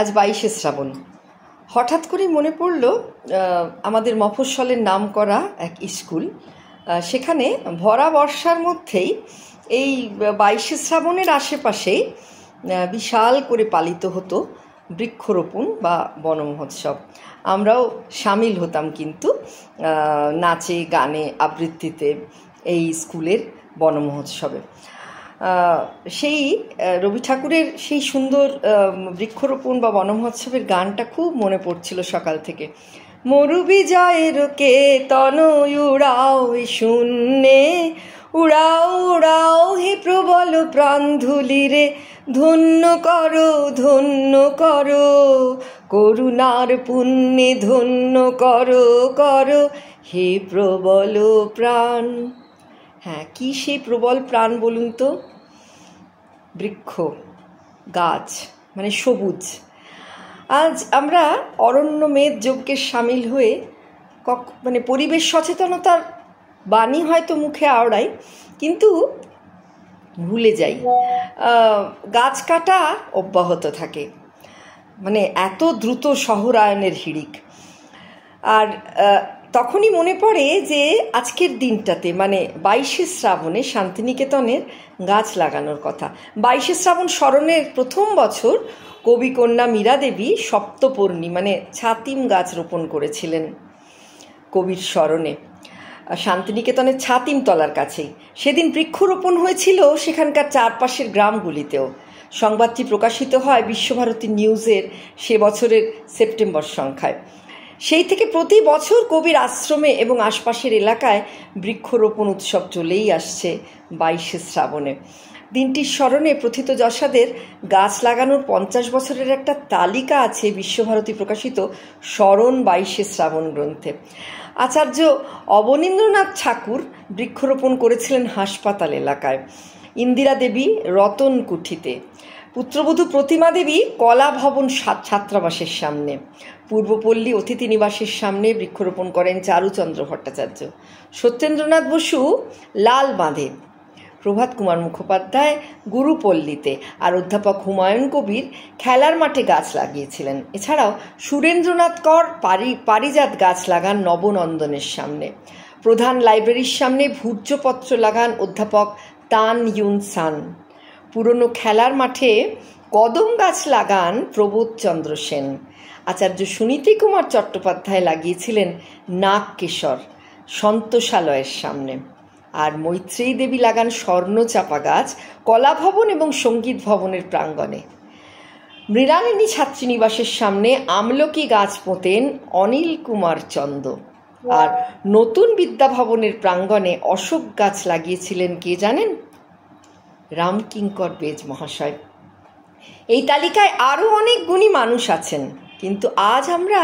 আজ 22শে শ্রাবণ। হঠাৎ করে মনে পড়ল আমাদের মফস্বলের নাম করা এক স্কুল, সেখানে ভরা বর্ষার মধ্যেই এই 22শে শ্রাবণের আশেপাশে বিশাল করে পালিত হতো বৃক্ষরোপণ বা বন মহোৎসব। আমরাও সামিল হতাম কিন্তু নাচে গানে আবৃত্তিতে এই স্কুলের বন মহোৎসবে। সেই রবি ঠাকুরের সেই সুন্দর বৃক্ষরোপণ বা বন মহোৎসবের গানটা খুব মনে পড়ছিল সকাল থেকে। মরু বিজয়ের কেতন উড়াও শূন্যে, উড়াও উড়াও হে প্রবল প্রাণধুলি রে, ধন্য করো ধন্য করো, করুণার পুণ্যে ধন্য করো করো হে প্রবল প্রাণ। হ্যাঁ, কি সেই প্রবল প্রাণ বলুন তো? বৃক্ষ, গাছ, মানে সবুজ। আজ আমরা অরণ্য মেদ যজ্ঞের সামিল হয়ে মানে পরিবেশ সচেতনতার বাণী হয়তো মুখে আওড়াই, কিন্তু ভুলে যাই গাছ কাটা অব্যাহত থাকে, মানে এত দ্রুত শহরায়নের হিড়িক। আর তখনই মনে পড়ে যে আজকের দিনটাতে, মানে 22শে শ্রাবণে শান্তিনিকেতনের গাছ লাগানোর কথা। 22শে শ্রাবণ স্মরণের প্রথম বছর কবিকন্যা মীরা দেবী সপ্তপর্ণী মানে ছাতিম গাছ রোপণ করেছিলেন কবির স্মরণে শান্তিনিকেতনের ছাতিমতলার কাছেই। সেদিন বৃক্ষরোপণ হয়েছিল সেখানকার চারপাশের গ্রামগুলিতেও। সংবাদটি প্রকাশিত হয় বিশ্বভারতী নিউজের সে বছরের সেপ্টেম্বর সংখ্যায়। সেই থেকে প্রতি বছর কবির আশ্রমে এবং আশপাশের এলাকায় বৃক্ষরোপণ উৎসব চলেই আসছে 22শে শ্রাবণে। দিনটির স্মরণে প্রথিতযশাদের গাছ লাগানোর 50 বছরের একটা তালিকা আছে বিশ্বভারতী প্রকাশিত স্মরণ 22শে শ্রাবণ গ্রন্থে। আচার্য অবনীন্দ্রনাথ ঠাকুর বৃক্ষরোপণ করেছিলেন হাসপাতাল এলাকায়, ইন্দিরা দেবী রতনকুঠিতে, পুত্রবধূ প্রতিমা দেবী কলা ভবন ছাত্রাবাসের সামনে, পূর্বপল্লী অতিথি নিবাসের সামনে বৃক্ষরোপণ করেন চারুচন্দ্র ভট্টাচার্য, সত্যেন্দ্রনাথ বসু লাল বাঁধে, প্রভাত কুমার মুখোপাধ্যায় গুরুপল্লীতে, আর অধ্যাপক হুমায়ুন কবির খেলার মাঠে গাছ লাগিয়েছিলেন। এছাড়াও সুরেন্দ্রনাথ কর পারিজাত গাছ লাগান নবনন্দনের সামনে, প্রধান লাইব্রেরির সামনে ভূর্জপত্র লাগান অধ্যাপক তান ইউন সান, পুরনো খেলার মাঠে কদম গাছ লাগান প্রবোধচন্দ্র সেন, আচার্য সুনীতি কুমার চট্টোপাধ্যায় লাগিয়েছিলেন নাগকেশর সন্তোষালয়ের সামনে, আর মৈত্রেয়ী দেবী লাগান স্বর্ণচাপা গাছ কলাভবন এবং সঙ্গীত ভবনের প্রাঙ্গণে। মৃণালিনী ছাত্রীনিবাসের সামনে আমলকি গাছ পোঁতেন অনিল কুমার চন্দ, আর নতুন বিদ্যাভবনের প্রাঙ্গণে অশোক গাছ লাগিয়েছিলেন কে জানেন? রামকিঙ্কর বেজ মহাশয়। এই তালিকায় আরও অনেক গুণী মানুষ আছেন, কিন্তু আজ আমরা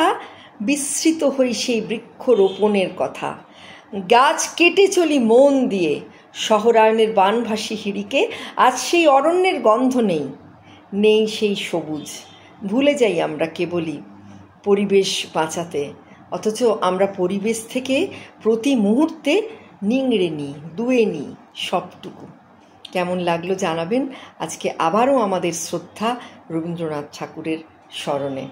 বিস্মৃত হই সেই বৃক্ষরোপণের কথা। গাছ কেটে চলি মন দিয়ে, শহরায়নের বানভাসী হিড়িকে আজ সেই অরণ্যের গন্ধ নেই, নেই সেই সবুজ। ভুলে যাই আমরা কেবলই পরিবেশ বাঁচাতে, অথচ আমরা পরিবেশ থেকে প্রতি মুহূর্তে নিংড়ে নিই, দুয়ে নিই সবটুকু। কেমন লাগলো জানাবেন। আজকে আবারও আমাদের শ্রদ্ধা রবীন্দ্রনাথ ঠাকুরের স্মরণে।